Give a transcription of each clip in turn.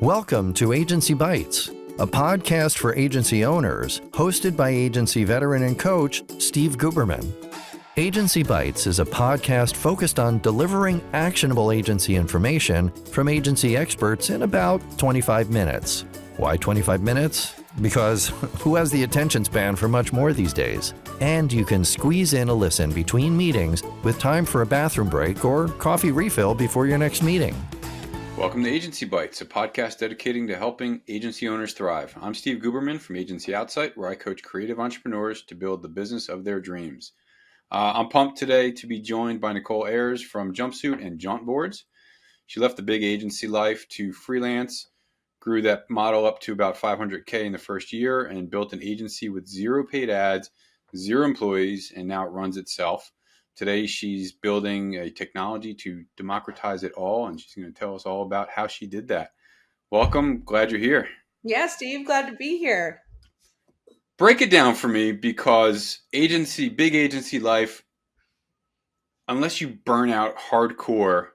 Welcome to Agency Bytes, a podcast for agency owners, hosted by agency veteran and coach Steve Guberman. Agency Bytes is a podcast focused on delivering actionable agency information from agency experts in about 25 minutes. Why 25 minutes? Because who has the attention span for much more these days? And you can squeeze in a listen between meetings with time for a bathroom break or coffee refill before your next meeting. Welcome to Agency Bytes, a podcast dedicating to helping agency owners thrive. I'm Steve Guberman from Agency Outsight, where I coach creative entrepreneurs to build the business of their dreams. I'm pumped today to be joined by Nicole Ayres from Jumpsuit and Jumpboards. She left the big agency life to freelance, grew that model up to about $500K in the first year, and built an agency with zero paid ads, zero employees, and now it runs itself. Today, she's building a technology to democratize it all, and she's going to tell us all about how she did that. Welcome. Glad you're here. Yeah, Steve, glad to be here. Break it down for me, because big agency life, unless you burn out hardcore,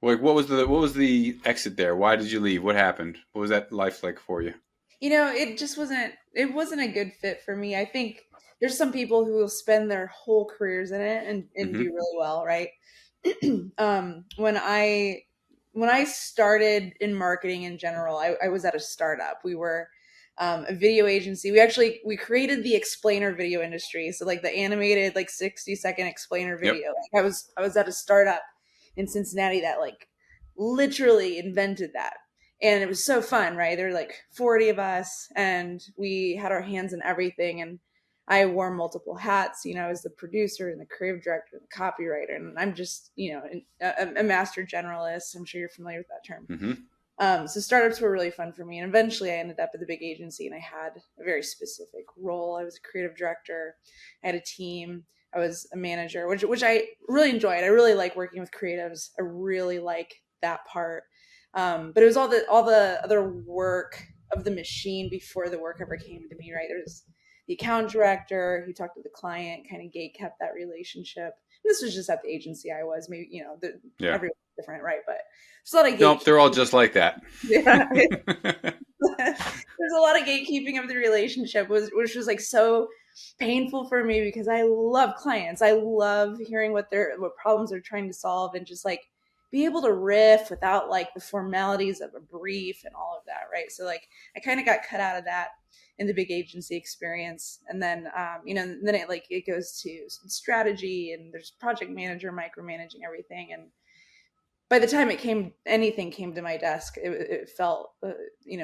like what was the exit there? Why did you leave? What happened? What was that life like for you? You know, it wasn't a good fit for me. I think there's some people who will spend their whole careers in it and do really well, right? When I started in marketing in general, I was at a startup. We were a video agency. We created the explainer video industry. So like the animated 60-second explainer video. Yep. I was at a startup in Cincinnati that literally invented that. And it was so fun, right? There were 40 of us and we had our hands in everything. And I wore multiple hats, I was the producer and the creative director and the copywriter. And I'm just, a master generalist. I'm sure you're familiar with that term. Mm-hmm. So startups were really fun for me. And eventually I ended up at the big agency and I had a very specific role. I was a creative director. I had a team. I was a manager, which I really enjoyed. I really like working with creatives. I really like that part. But it was all the other work of the machine before the work ever came to me, right? There's the account director who talked to the client, kind of gate kept that relationship. And this was just at the agency I was. Maybe, everyone's different, right? But there's a lot of Nope, they're all just like that. Yeah. There's a lot of gatekeeping of the relationship, which was so painful for me because I love clients. I love hearing what problems they're trying to solve and just be able to riff without the formalities of a brief and all of that, right? So I kind of got cut out of that in the big agency experience. And then, then it goes to strategy and there's project manager micromanaging everything. And by the time anything came to my desk, it felt,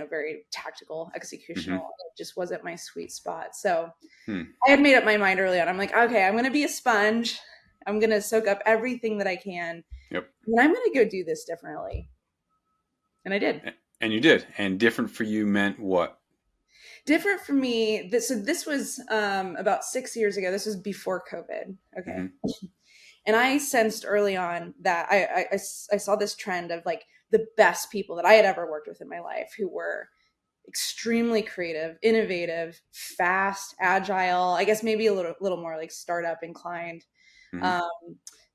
very tactical, executional. Mm-hmm. It just wasn't my sweet spot. So I had made up my mind early on. I'm like, okay, I'm going to be a sponge. I'm going to soak up everything that I can. Yep. And I'm going to go do this differently. And I did. And you did. And different for you meant what? Different for me. This was about 6 years ago. This was before COVID. Okay. Mm-hmm. And I sensed early on that I saw this trend of the best people that I had ever worked with in my life who were extremely creative, innovative, fast, agile, I guess maybe a little more startup inclined. Mm-hmm.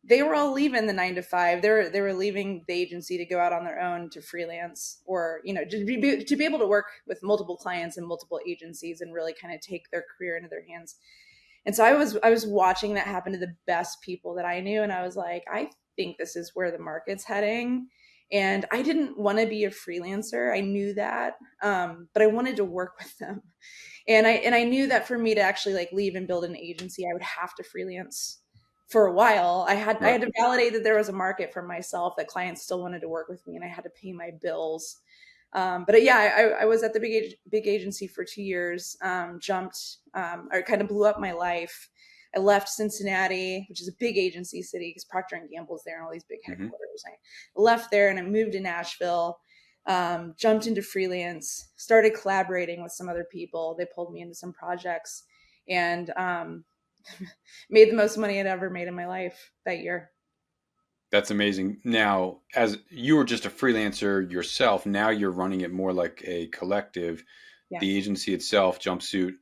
They were all leaving the 9-to-5. They were leaving the agency to go out on their own to freelance or, to be able to work with multiple clients and multiple agencies and really kind of take their career into their hands. And so I was watching that happen to the best people that I knew. And I was like, I think this is where the market's heading. And I didn't want to be a freelancer. I knew that. But I wanted to work with them. And I knew that for me to actually leave and build an agency, I would have to freelance for a while. I had to validate that there was a market for myself, that clients still wanted to work with me and I had to pay my bills. But yeah, I was at the big agency for 2 years, jumped, I kind of blew up my life. I left Cincinnati, which is a big agency city because Procter & Gamble's there and all these big headquarters. I left there and I moved to Nashville, jumped into freelance, started collaborating with some other people. They pulled me into some projects and made the most money I'd ever made in my life that year. That's amazing. Now, as you were just a freelancer yourself, now you're running it more like a collective. Yeah. The agency itself, Jumpsuit,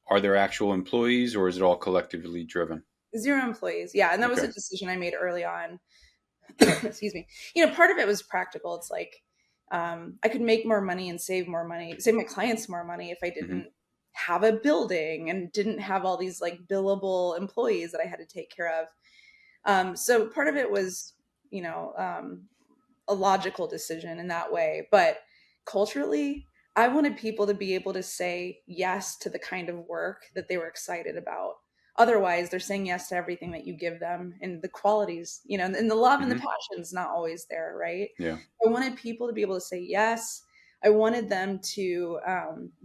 are there actual employees or is it all collectively driven? 0 employees. Yeah. And that was a decision I made early on. Excuse me. Part of it was practical. It's I could make more money and save my clients more money if I Mm-hmm. didn't have a building and didn't have all these like billable employees that I had to take care of. So part of it was, a logical decision in that way. But culturally, I wanted people to be able to say yes to the kind of work that they were excited about. Otherwise, they're saying yes to everything that you give them, and the qualities, and the love and the Mm-hmm. passion's not always there, right? Yeah. I wanted people to be able to say yes. I wanted them to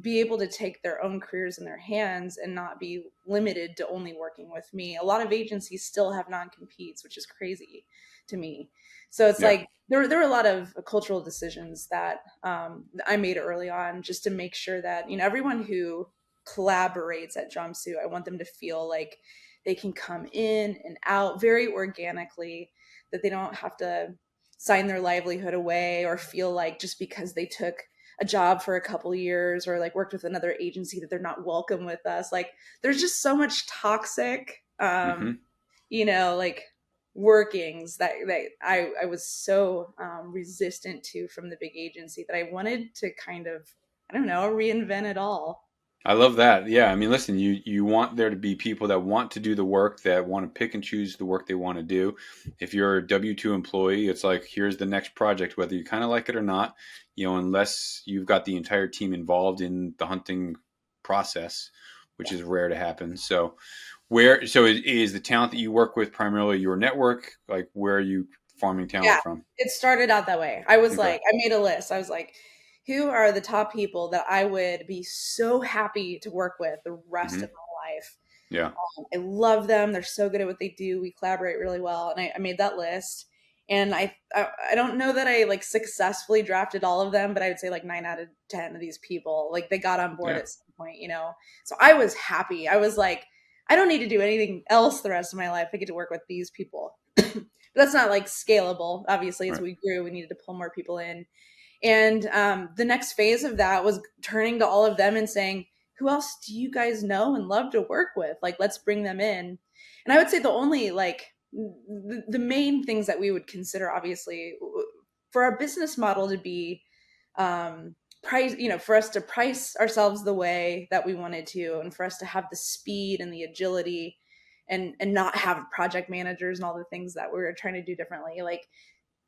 be able to take their own careers in their hands and not be limited to only working with me. A lot of agencies still have non-competes, which is crazy to me. So it's Yeah. like there were a lot of cultural decisions that I made early on just to make sure that, everyone who collaborates at Jumpsuit, I want them to feel like they can come in and out very organically, that they don't have to sign their livelihood away or feel like just because they took a job for a couple years or like worked with another agency that they're not welcome with us. Like there's just so much toxic, Mm-hmm. like workings that I was so resistant to from the big agency that I wanted to kind of, I don't know, reinvent it all. I love that. Yeah. I mean, listen, you want there to be people that want to do the work, that want to pick and choose the work they want to do. If you're a W-2 employee, it's like, here's the next project, whether you kind of like it or not, unless you've got the entire team involved in the hunting process, which is rare to happen. So is the talent that you work with primarily your network? Like, where are you farming talent Yeah, from? it started out that way. I was Okay. like, I made a list. I was like, who are the top people that I would be so happy to work with the rest Mm-hmm. of my life? Yeah. I love them. They're so good at what they do. We collaborate really well. And I made that list. And I don't know that I like successfully drafted all of them, but I would say like 9 out of 10 of these people, like they got on board Yeah. at some point. So I was happy. I was like, I don't need to do anything else the rest of my life. I get to work with these people. But that's not like scalable. Obviously, as Right. we grew, we needed to pull more people in. And the next phase of that was turning to all of them and saying, who else do you guys know and love to work with? Like, let's bring them in. And I would say the only like the main things that we would consider, obviously, for our business model to be price, for us to price ourselves the way that we wanted to, and for us to have the speed and the agility and not have project managers and all the things that we were trying to do differently. Like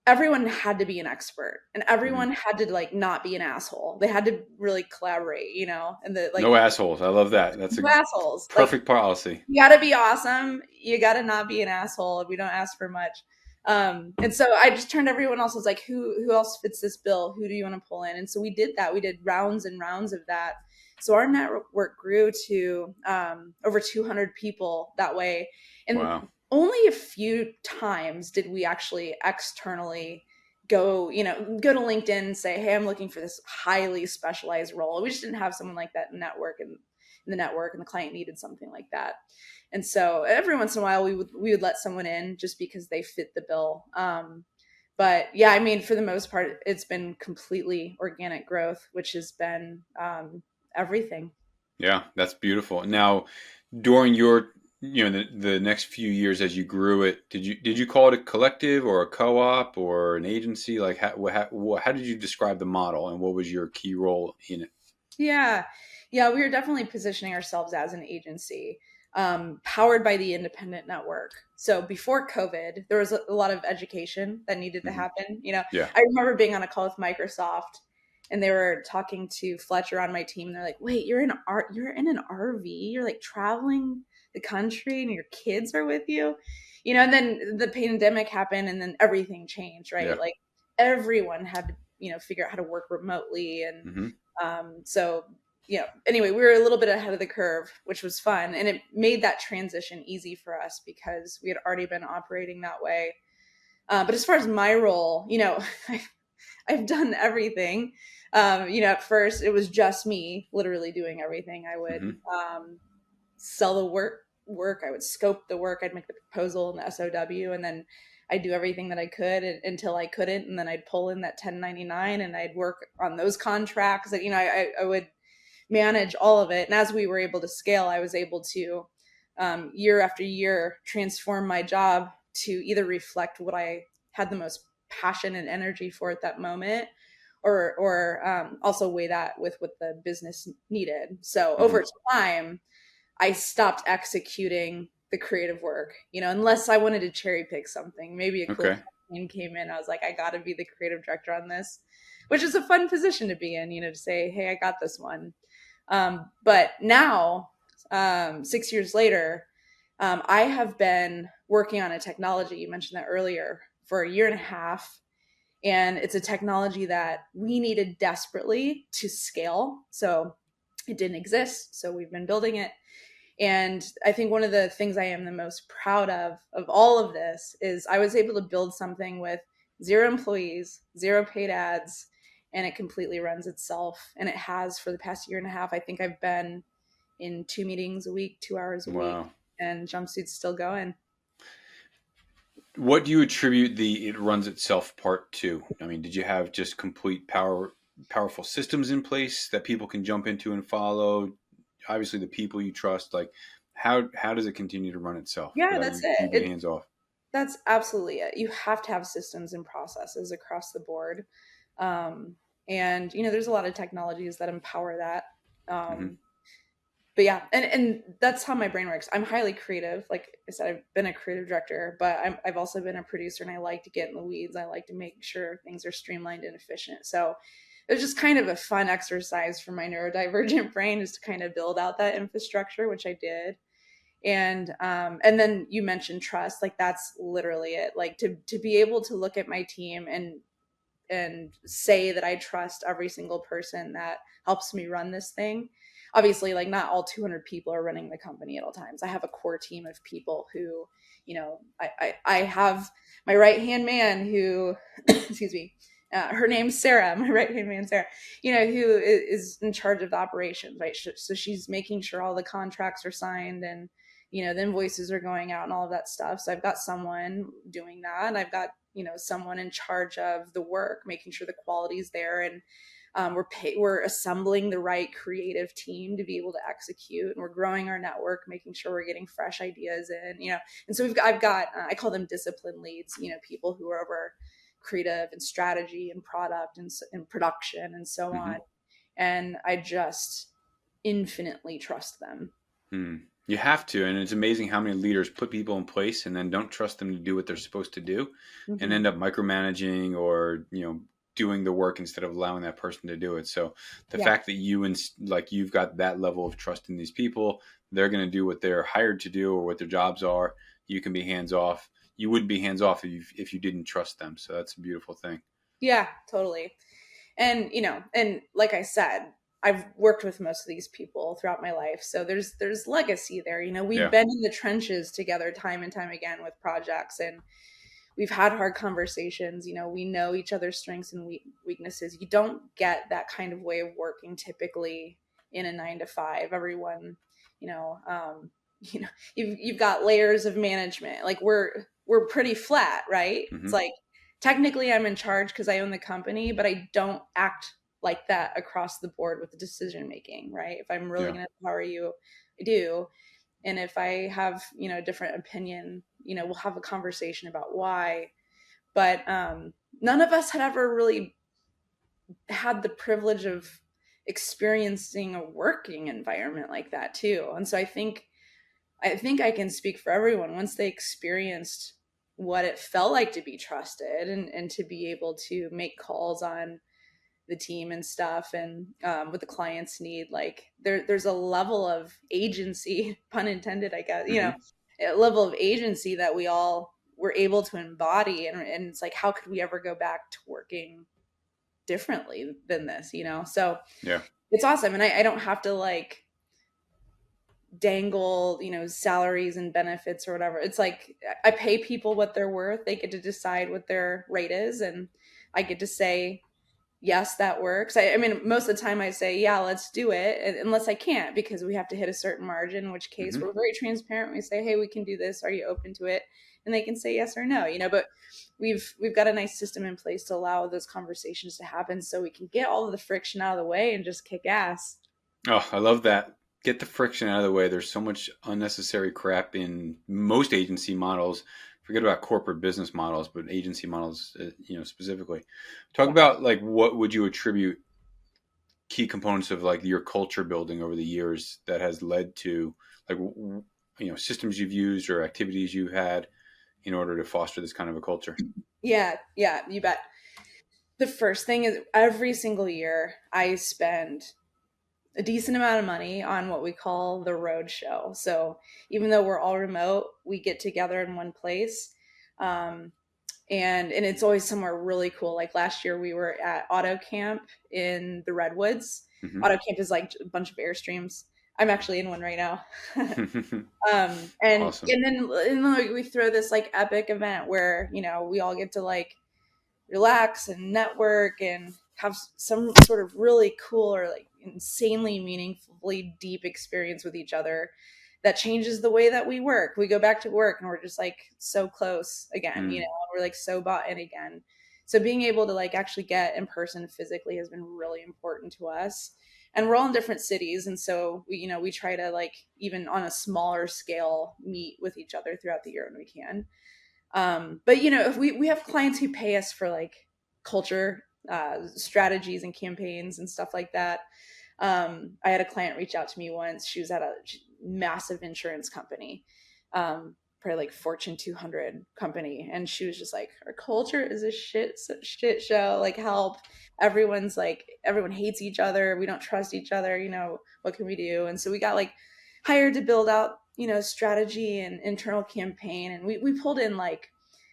everyone had to be an expert and Mm-hmm. everyone had to like not be an asshole. They had to really collaborate, and the like No assholes. I love that. That's a no assholes. Like perfect policy. you gotta be awesome. You gotta not be an asshole. We don't ask for much. And so I just turned everyone else. I was like, who else fits this bill? Who do you want to pull in? And so we did that. We did rounds and rounds of that. So our network grew to over 200 people that way. And Wow. only a few times did we actually externally go to LinkedIn and say, hey, I'm looking for this highly specialized role. We just didn't have someone like that in the network, and the client needed something like that. And so every once in a while we would let someone in just because they fit the bill. But yeah, I mean, for the most part, it's been completely organic growth, which has been everything. Yeah, that's beautiful. Now, during your the next few years as you grew it, did you call it a collective or a co-op or an agency? Like how did you describe the model, and what was your key role in it? Yeah. Yeah, we were definitely positioning ourselves as an agency, powered by the independent network. So before COVID, there was a lot of education that needed to Mm-hmm. happen. Yeah. I remember being on a call with Microsoft and they were talking to Fletcher on my team. And they're like, wait, you're in an RV, you're like traveling the country and your kids are with you, and then the pandemic happened and then everything changed, right? Yeah. Like everyone had to, figure out how to work remotely. And Mm-hmm. so, anyway, we were a little bit ahead of the curve, which was fun. And it made that transition easy for us because we had already been operating that way. But as far as my role, I've done everything. At first it was just me literally doing everything. I would Mm-hmm. sell the work. I would scope the work. I'd make the proposal and the SOW, and then I'd do everything that I could until I couldn't. And then I'd pull in that 1099 and I'd work on those contracts. And, I would manage all of it. And as we were able to scale, I was able to, year after year, transform my job to either reflect what I had the most passion and energy for at that moment, or also weigh that with what the business needed. So over time, I stopped executing the creative work, unless I wanted to cherry pick something. Maybe a cool Okay. campaign came in. I was like, I got to be the creative director on this, which is a fun position to be in, to say, hey, I got this one. But now, 6 years later, I have been working on a technology, you mentioned that earlier, for a year and a half. And it's a technology that we needed desperately to scale. So it didn't exist. So we've been building it. And I think one of the things I am the most proud of all of this is I was able to build something with 0 employees, 0 paid ads, and it completely runs itself. And it has for the past year and a half. I think I've been in 2 meetings a week, 2 hours a week, Wow. and Jumpsuit's still going. What do you attribute the it runs itself part to? I mean, did you have just complete powerful systems in place that people can jump into and follow? Obviously, the people you trust. Like, how does it continue to run itself Yeah, without that's you being it. hands off? That's absolutely it. You have to have systems and processes across the board. And, there's a lot of technologies that empower that. But yeah, and that's how my brain works. I'm highly creative. Like I said, I've been a creative director, but I've also been a producer, and I like to get in the weeds. I like to make sure things are streamlined and efficient. So it was just kind of a fun exercise for my neurodivergent brain, just to kind of build out that infrastructure, which I did. And then you mentioned trust. Like that's literally it. Like to be able to look at my team and say that I trust every single person that helps me run this thing. Obviously, like not all 200 people are running the company at all times. I have a core team of people who, I have my right hand man who, excuse me, her name's Sarah, my right hand man, Sarah, who is in charge of the operations, right? So she's making sure all the contracts are signed and, the invoices are going out and all of that stuff. So I've got someone doing that, and I've got, someone in charge of the work, making sure the quality's there. And we're assembling the right creative team to be able to execute, and we're growing our network, making sure we're getting fresh ideas in, and so I've got, I call them discipline leads, people who are over creative and strategy and product and production and so on. And I just infinitely trust them. You have to, and it's amazing how many leaders put people in place and then don't trust them to do what they're supposed to do, and end up micromanaging or doing the work instead of allowing that person to do it. So the fact that you've got that level of trust in these people, they're going to do what they're hired to do or what their jobs are. You can be hands off. You wouldn't be hands off if you didn't trust them. So that's a beautiful thing. Yeah, totally. And and like I said, I've worked with most of these people throughout my life. So there's legacy there. We've been in the trenches together time and time again with projects, and we've had hard conversations. We know each other's strengths and weaknesses. You don't get that kind of way of working typically in a 9 to 5. Everyone, you've got layers of management. Like we're pretty flat, right? It's like technically I'm in charge because I own the company, but I don't act like that across the board with the decision making, right? If I'm really going to empower you, I do. And if I have, a different opinion, we'll have a conversation about why. But none of us had ever really had the privilege of experiencing a working environment like that too. And so I think I can speak for everyone. Once they experienced what it felt like to be trusted and to be able to make calls on the team and stuff, and what the clients need, like there's a level of agency, pun intended, I guess, a level of agency that we all were able to embody. And it's like, how could we ever go back to working differently than this, So it's awesome. And I don't have to like dangle, salaries and benefits or whatever. It's like I pay people what they're worth. They get to decide what their rate is, and I get to say, yes, that works. I mean, most of the time I say, yeah, let's do it, unless I can't, because we have to hit a certain margin, in which case we're very transparent. We say, hey, we can do this. Are you open to it? And they can say yes or no, but we've got a nice system in place to allow those conversations to happen, so we can get all of the friction out of the way and just kick ass. Oh, I love that. Get the friction out of the way. There's so much unnecessary crap in most agency models forget about corporate business models, but agency models, specifically. Talk about like what would you attribute key components of like your culture building over the years that has led to like systems you've used or activities you had in order to foster this kind of a culture? Yeah, you bet. The first thing is every single year I spend a decent amount of money on what we call the road show. So even though we're all remote, we get together in one place. And it's always somewhere really cool. Like last year we were at Auto Camp in the Redwoods. Mm-hmm. Auto Camp is like a bunch of Airstreams. I'm actually in one right now. Awesome. And then we throw this like epic event where, we all get to like relax and network and have some sort of really cool or like insanely meaningfully deep experience with each other that changes the way that we work. We go back to work and we're just like so close again, we're like so bought in again. So being able to like actually get in person physically has been really important to us. And we're all in different cities. And so we try to like, even on a smaller scale, meet with each other throughout the year when we can. But if we have clients who pay us for like culture strategies and campaigns and stuff like that. I had a client reach out to me once. She was at a massive insurance company, probably like Fortune 200 company. And she was just like, our culture is a shit show. Like help. Everyone hates each other. We don't trust each other. What can we do? And so we got like hired to build out, strategy and internal campaign. And we pulled in like,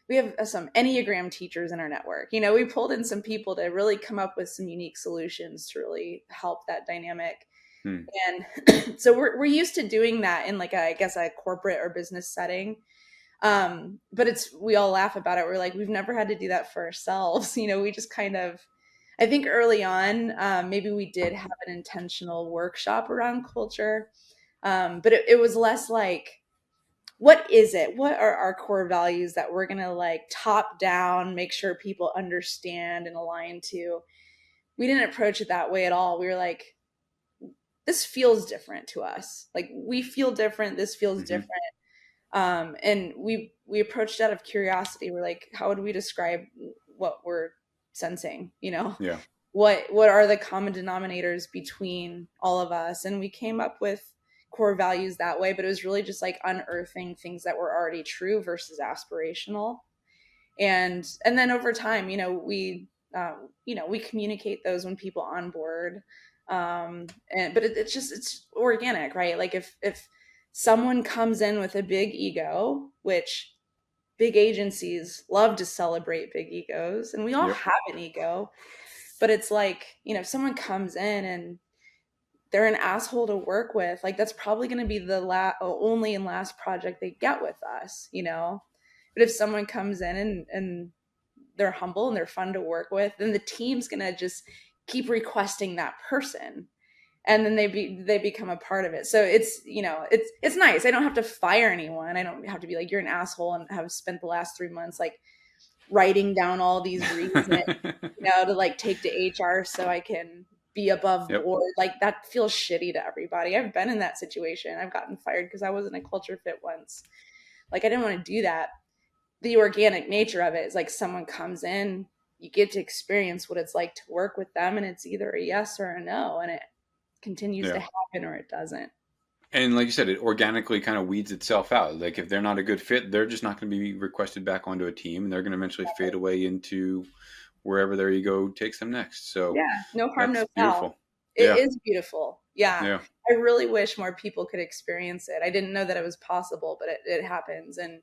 we have some Enneagram teachers in our network. We pulled in some people to really come up with some unique solutions to really help that dynamic. And so we're used to doing that in like a corporate or business setting. But we all laugh about it. We're like, we've never had to do that for ourselves. We just kind of, I think early on, maybe we did have an intentional workshop around culture. But it was less like, what is it? What are our core values that we're going to like top down, make sure people understand and align to? We didn't approach it that way at all. We were like, this feels different to us. Like we feel different. This feels different. And we approached out of curiosity. We're like, how would we describe what we're sensing? Yeah. What are the common denominators between all of us? And we came up with core values that way, but it was really just like unearthing things that were already true versus aspirational. And then over time, we communicate those when people onboard. But it's organic, right? Like if someone comes in with a big ego, which big agencies love to celebrate big egos, and we all have an ego, but it's like, if someone comes in and they're an asshole to work with, like that's probably going to be the only and last project they get with us, But if someone comes in and they're humble and they're fun to work with, then the team's going to just keep requesting that person. And then they become a part of it. So it's, it's nice. I don't have to fire anyone. I don't have to be like, you're an asshole, and have spent the last 3 months like writing down all these reasons, to like take to HR so I can be above board. Like that feels shitty to everybody. I've been in that situation. I've gotten fired because I wasn't a culture fit once. Like I didn't want to do that. The organic nature of it is like someone comes in, you get to experience what it's like to work with them, and it's either a yes or a no, and it continues to happen or it doesn't. And like you said, it organically kind of weeds itself out. Like if they're not a good fit, they're just not going to be requested back onto a team, and they're going to eventually fade away into wherever their ego takes them next. So no harm, no foul. It is beautiful. Yeah. I really wish more people could experience it. I didn't know that it was possible, but it happens. And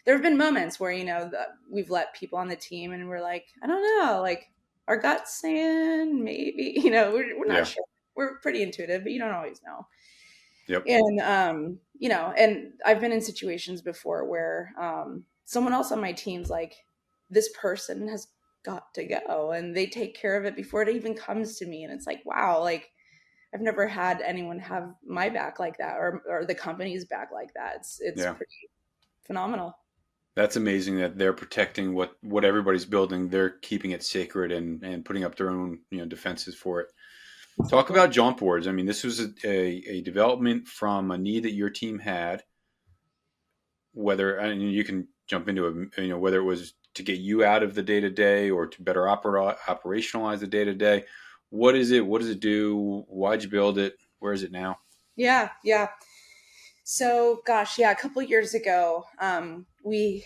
there have been moments where, that we've let people on the team and we're like, I don't know, like our gut's saying maybe, we're not sure. We're pretty intuitive, but you don't always know. Yep. And, and I've been in situations before where someone else on my team's like, this person has got to go, and they take care of it before it even comes to me. And it's like, wow, like I've never had anyone have my back like that, or the company's back like that. It's pretty phenomenal. That's amazing that they're protecting what everybody's building. They're keeping it sacred and putting up their own, defenses for it. Talk about Jumpboards. I mean, this was a development from a need that your team had. Whether, and you can jump into whether it was to get you out of the day to day or to better operationalize the day to day. What is it? What does it do? Why'd you build it? Where is it now? Yeah. So, gosh, yeah, a couple of years ago, we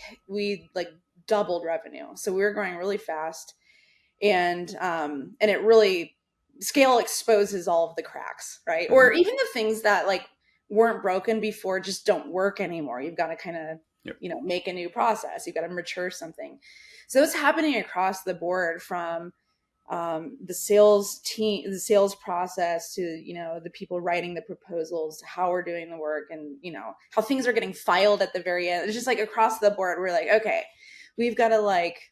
like doubled revenue. So we were growing really fast, and it really scale exposes all of the cracks, right? Mm-hmm. Or even the things that like weren't broken before just don't work anymore. You've got to kind of Yep. make a new process. You've got to mature something. So it's happening across the board, from the sales team, the sales process, to the people writing the proposals, to how we're doing the work, and how things are getting filed at the very end. It's just like across the board, we're like, okay, we've got to like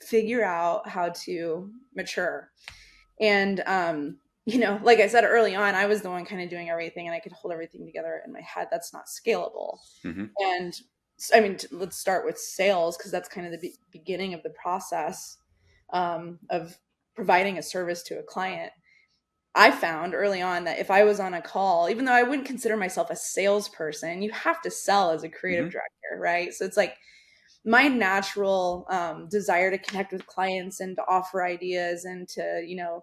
figure out how to mature. And like I said early on, I was the one kind of doing everything, and I could hold everything together in my head. That's not scalable. Mm-hmm. And I mean, let's start with sales, because that's kind of the beginning of the process of providing a service to a client. I found early on that if I was on a call, even though I wouldn't consider myself a salesperson, you have to sell as a creative director, right? So it's like my natural desire to connect with clients and to offer ideas and to,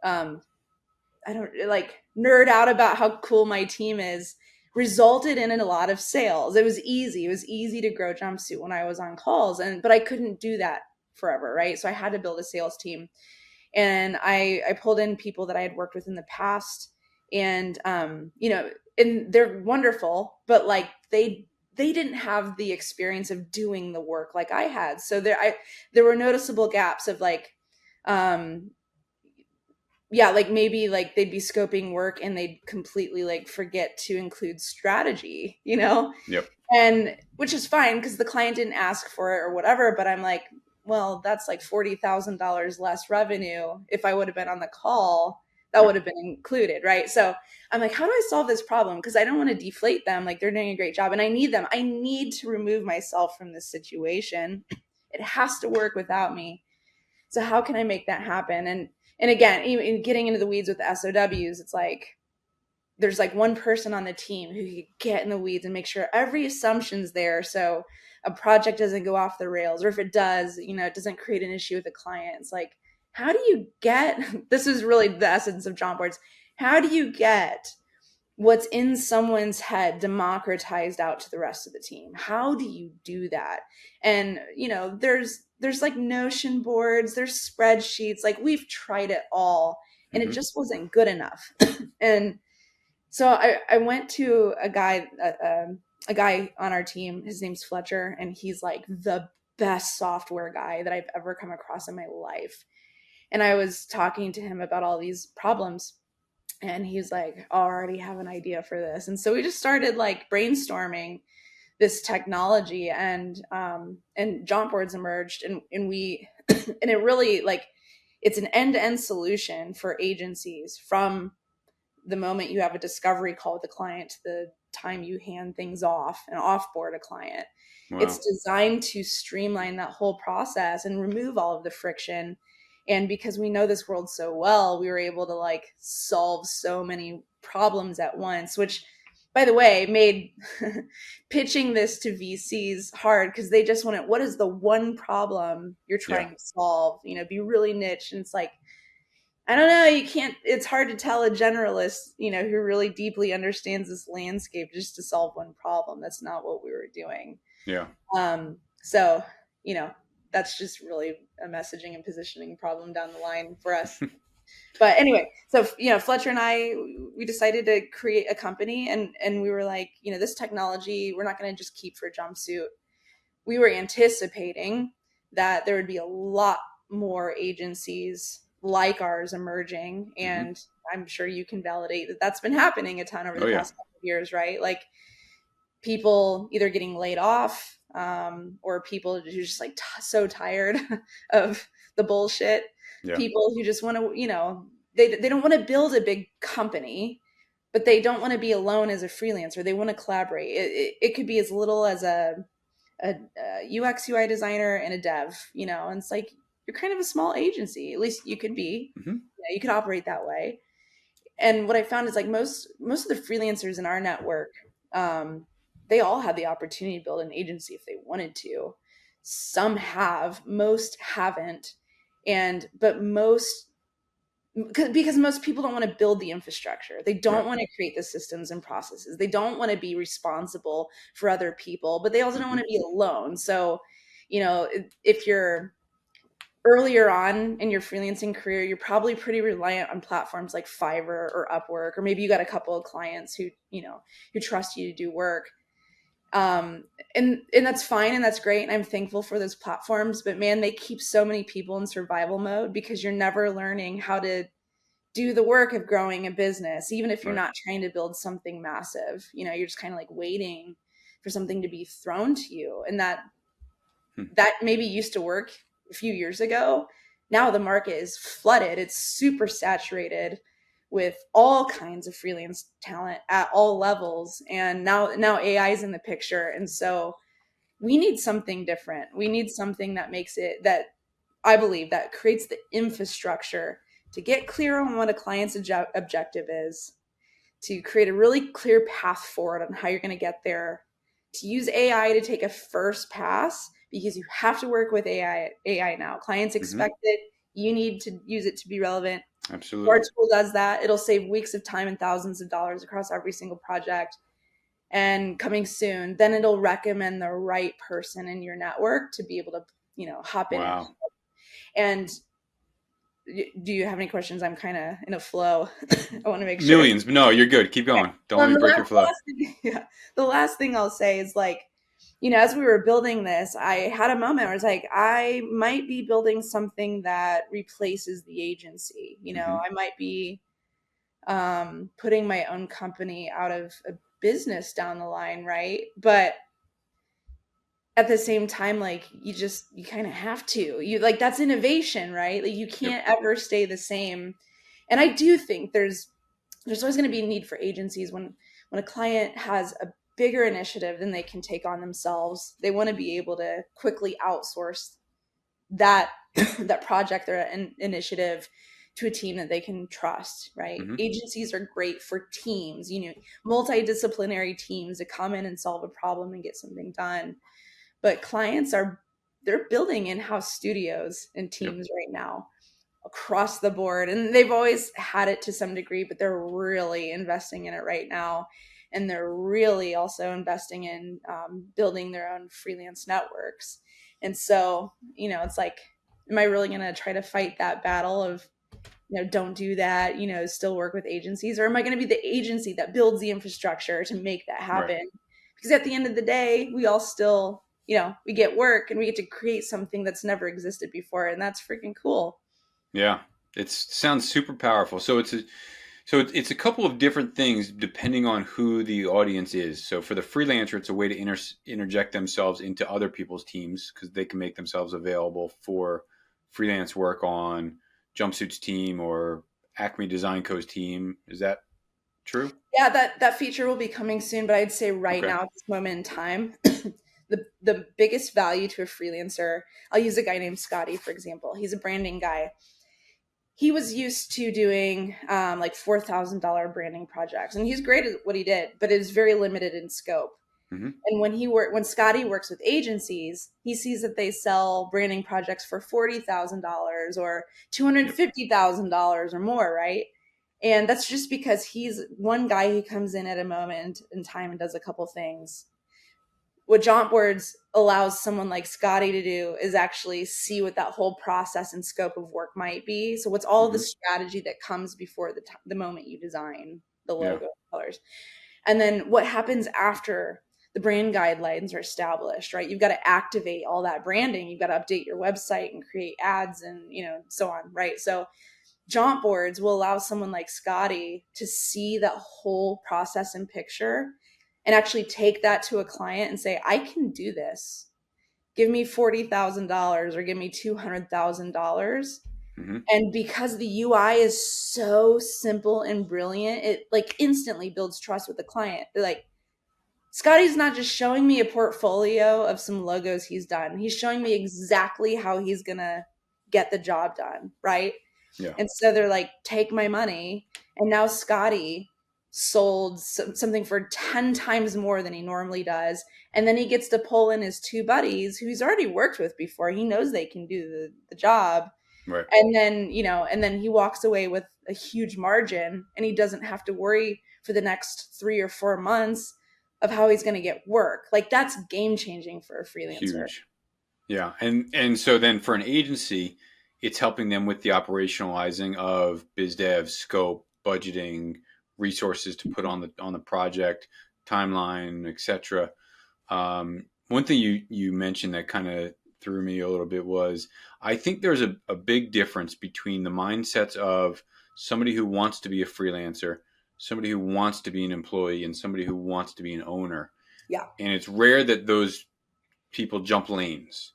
I don't like nerd out about how cool my team is, resulted in a lot of sales. It was easy. It was easy to grow Jumpsuit when I was on calls, but I couldn't do that forever, right? So I had to build a sales team. And I pulled in people that I had worked with in the past, and and they're wonderful, but like they didn't have the experience of doing the work like I had. So there were noticeable gaps of like like maybe like they'd be scoping work and they'd completely like forget to include strategy, Yep. and which is fine because the client didn't ask for it or whatever. But I'm like, well, that's like $40,000 less revenue. If I would have been on the call, that would have been included, right? So I'm like, how do I solve this problem? Because I don't want to deflate them. Like, they're doing a great job, and I need them. I need to remove myself from this situation. It has to work without me. So how can I make that happen? And again, even getting into the weeds with the SOWs, it's like there's like one person on the team who could get in the weeds and make sure every assumption's there, so a project doesn't go off the rails, or if it does, it doesn't create an issue with the client. It's like, how do you get this is really the essence of Jumpboards. How do you get what's in someone's head democratized out to the rest of the team? How do you do that? And there's like Notion boards, there's spreadsheets, like we've tried it all, and it just wasn't good enough. And so I went to a guy on our team. His name's Fletcher, and he's like the best software guy that I've ever come across in my life. And I was talking to him about all these problems, and he's like, oh, I already have an idea for this. And so we just started like brainstorming this technology, and Jumpboards emerged, and we and it really, like, it's an end-to-end solution for agencies, from the moment you have a discovery call with the client to the time you hand things off and offboard a client. Wow. It's designed to streamline that whole process and remove all of the friction. And because we know this world so well, we were able to like solve so many problems at once, which, by the way, made pitching this to VCs hard, because they just want it. What is the one problem you're trying to solve? Be really niche. And it's like, I don't know, you can't, it's hard to tell a generalist, who really deeply understands this landscape just to solve one problem. That's not what we were doing. Yeah. So, that's just really a messaging and positioning problem down the line for us. But anyway, so, Fletcher and I, we decided to create a company, and we were like, this technology, we're not going to just keep for Jumpsuit. We were anticipating that there would be a lot more agencies like ours emerging. And I'm sure you can validate that that's been happening a ton over the past couple of years, right? Like, people either getting laid off, or people who are just like so tired of the bullshit. Yeah. People who just want to, they don't want to build a big company, but they don't want to be alone as a freelancer. They want to collaborate. It could be as little as a UX UI designer and a dev, and it's like, you're kind of a small agency. At least you could be. You could operate that way. And what I found is like most of the freelancers in our network, they all had the opportunity to build an agency if they wanted to. Some have, most haven't. But most, because most people don't want to build the infrastructure. They don't want to create the systems and processes. They don't want to be responsible for other people, but they also don't want to be alone. So, if you're earlier on in your freelancing career, you're probably pretty reliant on platforms like Fiverr or Upwork, or maybe you got a couple of clients who trust you to do work. And that's fine, and that's great, and I'm thankful for those platforms, but man, they keep so many people in survival mode because you're never learning how to do the work of growing a business, even if you're not trying to build something massive. You're just kind of like waiting for something to be thrown to you, and that maybe used to work a few years ago. Now the market is flooded. It's super saturated with all kinds of freelance talent at all levels. And now AI is in the picture. And so we need something different. We need something that makes it, that I believe that creates the infrastructure to get clear on what a client's objective is, to create a really clear path forward on how you're going to get there, to use AI to take a first pass, because you have to work with AI now. Clients expect it. You need to use it to be relevant. Absolutely. Our tool does that. It'll save weeks of time and thousands of dollars across every single project. And coming soon, then it'll recommend the right person in your network to be able to, hop in. Wow. And do you have any questions? I'm kind of in a flow. I want to make sure. Millions. No, you're good. Keep going. Don't let me break your flow. The last thing I'll say is, like, as we were building this, I had a moment where I was like, I might be building something that replaces the agency. I might be putting my own company out of a business down the line, right? But at the same time, like, you kind of have to, that's innovation, right? Like, you can't ever stay the same. And I do think there's always going to be a need for agencies when a client has a bigger initiative than they can take on themselves. They want to be able to quickly outsource that project or an initiative to a team that they can trust, right? Agencies are great for teams, multidisciplinary teams to come in and solve a problem and get something done. But clients they're building in-house studios and teams right now across the board. And they've always had it to some degree, but they're really investing in it right now. And they're really also investing in building their own freelance networks. And so, it's like, am I really going to try to fight that battle of, don't do that, still work with agencies? Or am I going to be the agency that builds the infrastructure to make that happen? Right. Because at the end of the day, we all still, we get work and we get to create something that's never existed before. And that's freaking cool. Yeah, it sounds super powerful. So it's a couple of different things depending on who the audience is. So for the freelancer, it's a way to interject themselves into other people's teams because they can make themselves available for freelance work on Jumpsuit's team or Acme Design Co.'s team. Is that true? Yeah, that feature will be coming soon, but I'd say right now at this moment in time, the biggest value to a freelancer, I'll use a guy named Scotty, for example. He's a branding guy. He was used to doing like $4,000 branding projects, and he's great at what he did, but it was very limited in scope. And when Scotty works with agencies, he sees that they sell branding projects for $40,000 or $250,000 or more, right? And that's just because he's one guy who comes in at a moment in time and does a couple things. What Jumpboards allows someone like Scotty to do is actually see what that whole process and scope of work might be. So what's all the strategy that comes before the moment you design the logo colors. And then what happens after the brand guidelines are established, right? You've got to activate all that branding. You've got to update your website and create ads and, so on, right? So Jumpboards will allow someone like Scotty to see that whole process and picture and actually take that to a client and say, I can do this. Give me $40,000 or give me $200,000. And because the UI is so simple and brilliant, it like instantly builds trust with the client. They're like, Scotty's not just showing me a portfolio of some logos he's done. He's showing me exactly how he's going to get the job done, right? Yeah. And so they're like, take my money. And now Scotty sold something for 10 times more than he normally does. And then he gets to pull in his two buddies who he's already worked with before. He knows they can do the job. Right. And then, and then he walks away with a huge margin, and he doesn't have to worry for the next 3 or 4 months of how he's going to get work. Like, that's game changing for a freelancer. Huge. Yeah. And so then for an agency, it's helping them with the operationalizing of biz dev, scope, budgeting, resources to put on the project, timeline, etc. One thing you mentioned that kind of threw me a little bit was, I think there's a big difference between the mindsets of somebody who wants to be a freelancer, somebody who wants to be an employee, and somebody who wants to be an owner. Yeah. And it's rare that those people jump lanes.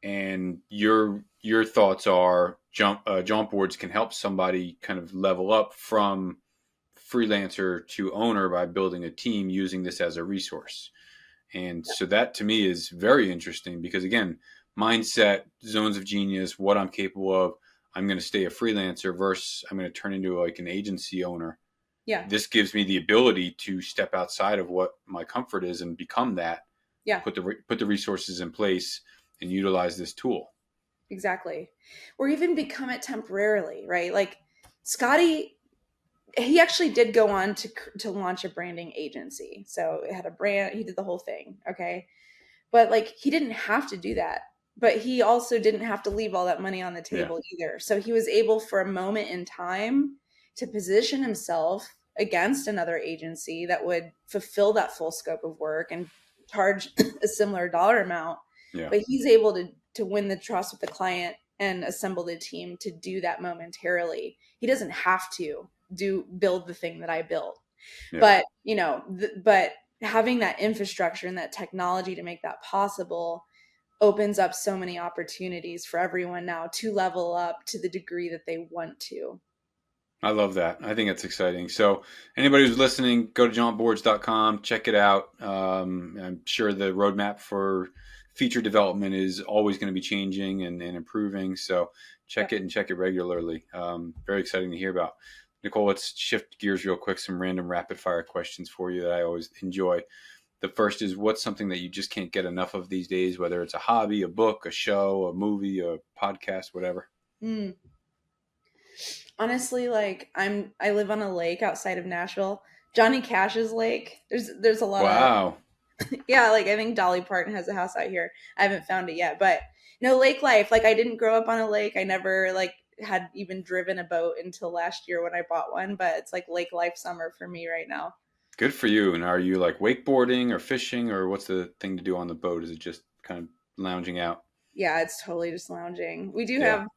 And your thoughts are Jumpboards can help somebody kind of level up from freelancer to owner by building a team using this as a resource. And so that to me is very interesting because, again, mindset, zones of genius, what I'm capable of. I'm going to stay a freelancer versus I'm going to turn into like an agency owner. Yeah. This gives me the ability to step outside of what my comfort is and become that. Yeah. Put the resources in place and utilize this tool. Exactly. Or even become it temporarily, right? Like Scotty, he actually did go on to launch a branding agency. So it had a brand, he did the whole thing. Okay. But like, he didn't have to do that, but he also didn't have to leave all that money on the table either. So he was able for a moment in time to position himself against another agency that would fulfill that full scope of work and charge a similar dollar amount. Yeah. But he's able to win the trust with the client and assemble the team to do that momentarily. He doesn't have to build the thing that I built. Yeah. But, but having that infrastructure and that technology to make that possible opens up so many opportunities for everyone now to level up to the degree that they want to. I love that. I think it's exciting. So anybody who's listening, go to jumpboards.com, check it out. I'm sure the roadmap for feature development is always going to be changing and improving. So check it and check it regularly. Very exciting to hear about. Nicole, let's shift gears real quick. Some random rapid fire questions for you that I always enjoy. The first is, what's something that you just can't get enough of these days, whether it's a hobby, a book, a show, a movie, a podcast, whatever? Honestly, like I live on a lake outside of Nashville, Johnny Cash's lake. There's a lot wow. of yeah, like I think Dolly Parton has a house out here. I haven't found it yet, but lake life. Like I didn't grow up on a lake. I never had even driven a boat until last year when I bought one, but it's like lake life summer for me right now. Good for you. And are you like wakeboarding or fishing, or what's the thing to do on the boat? Is it just kind of lounging out? Yeah, it's totally just lounging. We do have,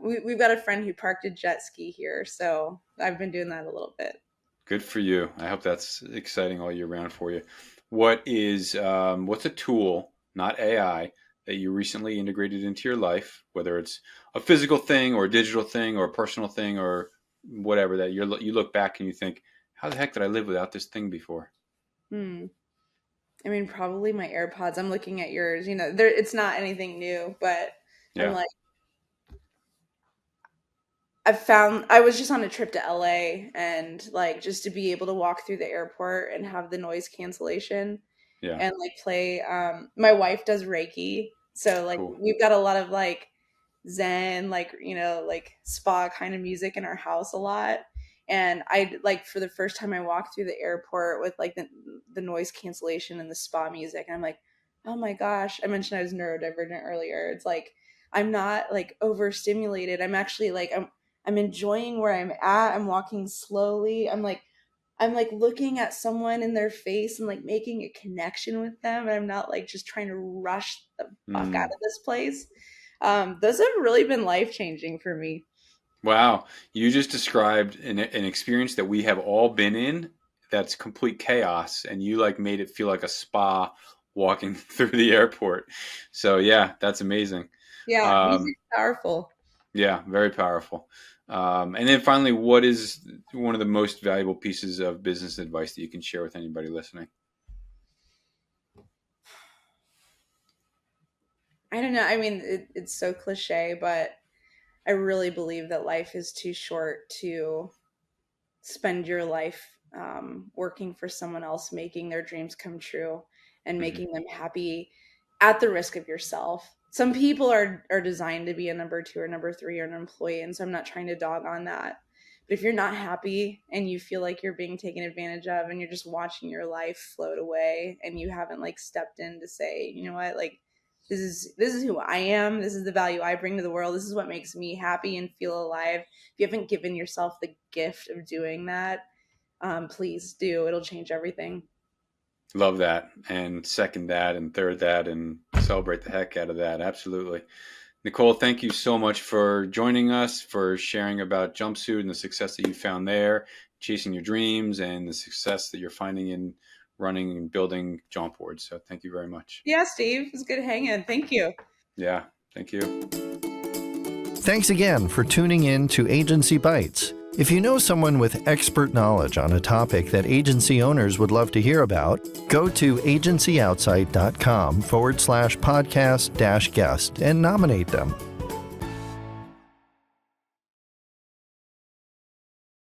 we've got a friend who parked a jet ski here. So I've been doing that a little bit. Good for you. I hope that's exciting all year round for you. What's a tool, not AI, that you recently integrated into your life, whether it's a physical thing or a digital thing or a personal thing or whatever, that you look back and you think, how the heck did I live without this thing before? I mean, probably my AirPods. I'm looking at yours. It's not anything new, but I'm like, I was just on a trip to LA, and like just to be able to walk through the airport and have the noise cancellation and like play. My wife does Reiki, so like cool. We've got a lot of like Zen, like spa kind of music in our house a lot. And I like for the first time I walked through the airport with like the noise cancellation and the spa music, and I'm like, oh my gosh! I mentioned I was neurodivergent earlier. It's like I'm not like overstimulated. I'm actually like I'm enjoying where I'm at. I'm walking slowly. I'm like looking at someone in their face and like making a connection with them, and I'm not like just trying to rush the fuck out of this place. Those have really been life-changing for me. Wow. You just described an experience that we have all been in that's complete chaos, and you like made it feel like a spa walking through the airport. So yeah, that's amazing. Yeah, music's powerful. Yeah, very powerful. And then finally, what is one of the most valuable pieces of business advice that you can share with anybody listening? I don't know. I mean, it's so cliche, but I really believe that life is too short to spend your life working for someone else, making their dreams come true and making them happy at the risk of yourself. Some people are designed to be a number 2 or number 3 or an employee. And so I'm not trying to dog on that. But if you're not happy and you feel like you're being taken advantage of and you're just watching your life float away and you haven't like stepped in to say, you know what, like this is who I am. This is the value I bring to the world. This is what makes me happy and feel alive. If you haven't given yourself the gift of doing that, please do. It'll change everything. Love that, and second that, and third that, and celebrate the heck out of that. Absolutely. Nicole, thank you so much for joining us, for sharing about Jumpsuit and the success that you found there, chasing your dreams, and the success that you're finding in running and building Jumpboards. So thank you very much. Yeah, Steve, it was good hanging. Thank you. Yeah, thank you. Thanks again for tuning in to Agency Bytes. If you know someone with expert knowledge on a topic that agency owners would love to hear about, go to agencyoutsight.com/podcast-guest and nominate them.